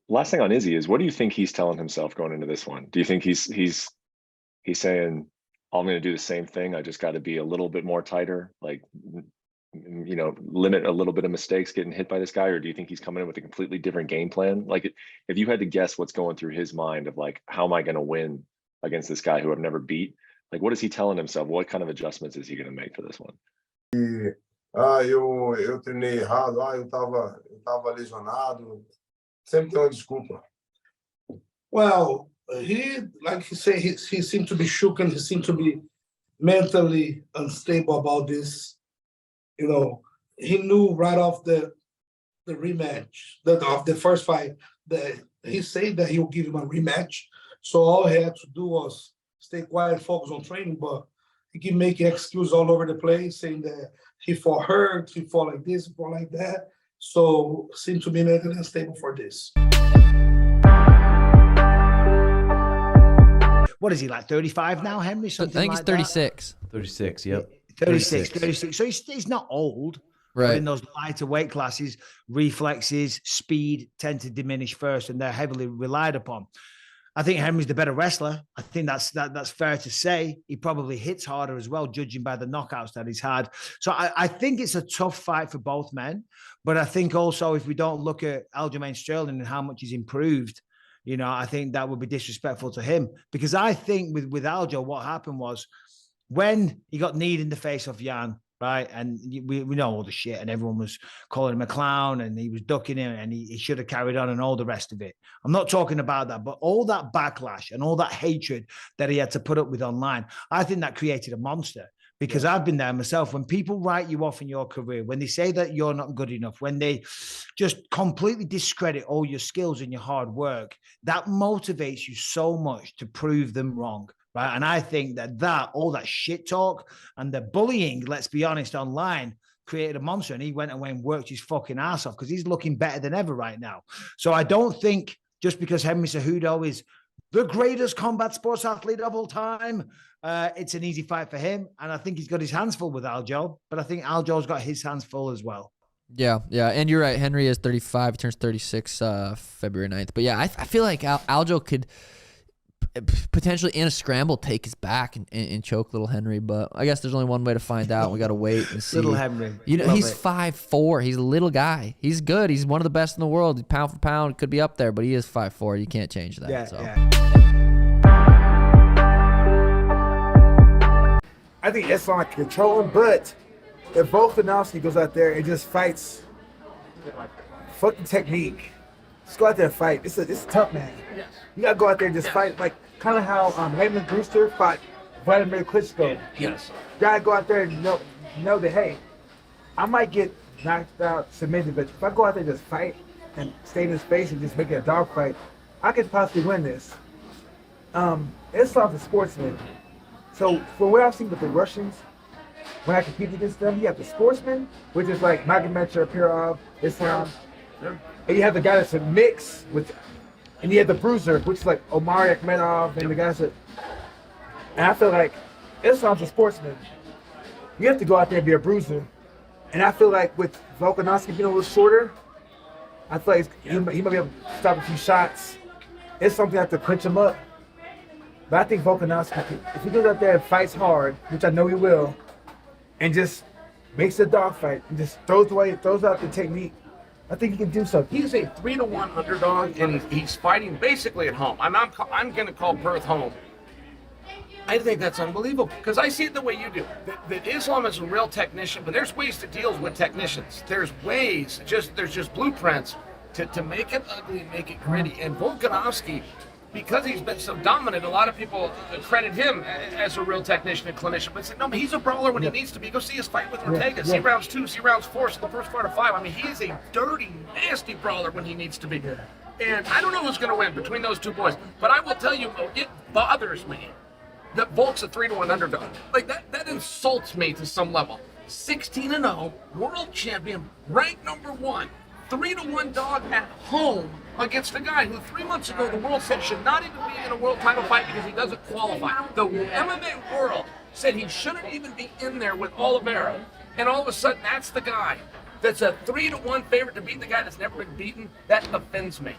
Last thing on Izzy is, what do you think he's telling himself going into this one? Do you think he's saying, I'm going to do the same thing, I just got to be a little bit more tighter, like, you know, limit a little bit of mistakes getting hit by this guy? Or do you think he's coming in with a completely different game plan? Like, if you had to guess what's going through his mind of like, how am I going to win against this guy who I've never beat? Like, what is he telling himself? What kind of adjustments is he going to make for this one? Eu treinei errado, eu tava lesionado. Sempre tem uma desculpa. Well, like he said, he seemed to be shook and he seemed to be mentally unstable about this. You know, he knew right off the rematch, of the first fight, that he said that he would give him a rematch. So all he had to do was stay quiet, focus on training, but he keep making excuses all over the place, saying that he fought hurt, he fought like this, he fought like that. So seemed to be mentally unstable for this. What is he, like 35 now, Henry? Something I think like he's 36. That? 36, yep. 36. So he's not old. Right. But in those lighter weight classes, reflexes, speed tend to diminish first, and they're heavily relied upon. I think Henry's the better wrestler. I think that's fair to say. He probably hits harder as well, judging by the knockouts that he's had. So I think it's a tough fight for both men. But I think also, if we don't look at Aljamain Sterling and how much he's improved, you know, I think that would be disrespectful to him. Because I think with Aljo, what happened was when he got kneed in the face of Jan, right? And we know all the shit, and everyone was calling him a clown, and he was ducking him, and he should have carried on, and all the rest of it. I'm not talking about that, but all that backlash and all that hatred that he had to put up with online, I think that created a monster. Because I've been there myself. When people write you off in your career, when they say that you're not good enough, when they just completely discredit all your skills and your hard work, that motivates you so much to prove them wrong. Right. And I think that all that shit talk and the bullying, let's be honest, online created a monster. And he went away and worked his fucking ass off because he's looking better than ever right now. So I don't think just because Henry Cejudo is the greatest combat sports athlete of all time, it's an easy fight for him. And I think he's got his hands full with Aljo, but I think Aljo's got his hands full as well. Yeah. And you're right. Henry is 35. He turns 36 February 9th. But yeah, I feel like Aljo could potentially in a scramble take his back and choke little Henry, but I guess there's only one way to find out. We got to wait and see. Little Henry, you know, he's 5'4". He's a little guy. He's good. He's one of the best in the world. Pound for pound, could be up there, but he is 5'4". You can't change that. Yeah, so. yeah. I think Islam can control him, but if Volkanovski goes out there and just fights, fuck the technique. Just go out there and fight. It's a tough man. Yes. You gotta go out there and just fight, like kind of how Raymond Brewster fought Vladimir Klitschko. Yes. You gotta go out there and know that, hey, I might get knocked out, submitted, but if I go out there and just fight and stay in his face and just make it a dog fight, I could possibly win this. Islam's a sportsman. So for what I've seen with the Russians, when I compete against them, you have the sportsman, which is like Magomedov, Islam, and you have the guy that's a mix with, and you have the bruiser, which is like Omar Akhmedov, and the guys that, and I feel like Islam's a sportsman. You have to go out there and be a bruiser. And I feel like with Volkanovski being a little shorter, I feel like he might be able to stop a few shots. It's something that have to clinch him up. But I think Volkanovski, if he goes out there and fights hard, which I know he will, and just makes a dogfight and just throws out the technique, I think he can do something. He's a 3-1 underdog, and he's fighting basically at home. I'm going to call Perth home. I think that's unbelievable because I see it the way you do. That Islam is a real technician, but there's ways to deal with technicians. There's ways, there's just blueprints to make it ugly and make it gritty. And Volkanovski, because he's been so dominant, a lot of people credit him as a real technician and clinician. But say, no, but he's a brawler when he needs to be. Go see his fight with Ortega. See rounds 2, see rounds 4, see the first part of 5. I mean, he is a dirty, nasty brawler when he needs to be. And I don't know who's going to win between those two boys. But I will tell you, it bothers me that Volk's a 3-1 underdog. Like, that insults me to some level. 16-0, world champion, ranked #1, 3-1 dog at home against a guy who 3 months ago the world said should not even be in a world title fight because he doesn't qualify. The MMA world said he shouldn't even be in there with Oliveira. And all of a sudden, that's the guy that's a 3-1 favorite to beat the guy that's never been beaten. That offends me.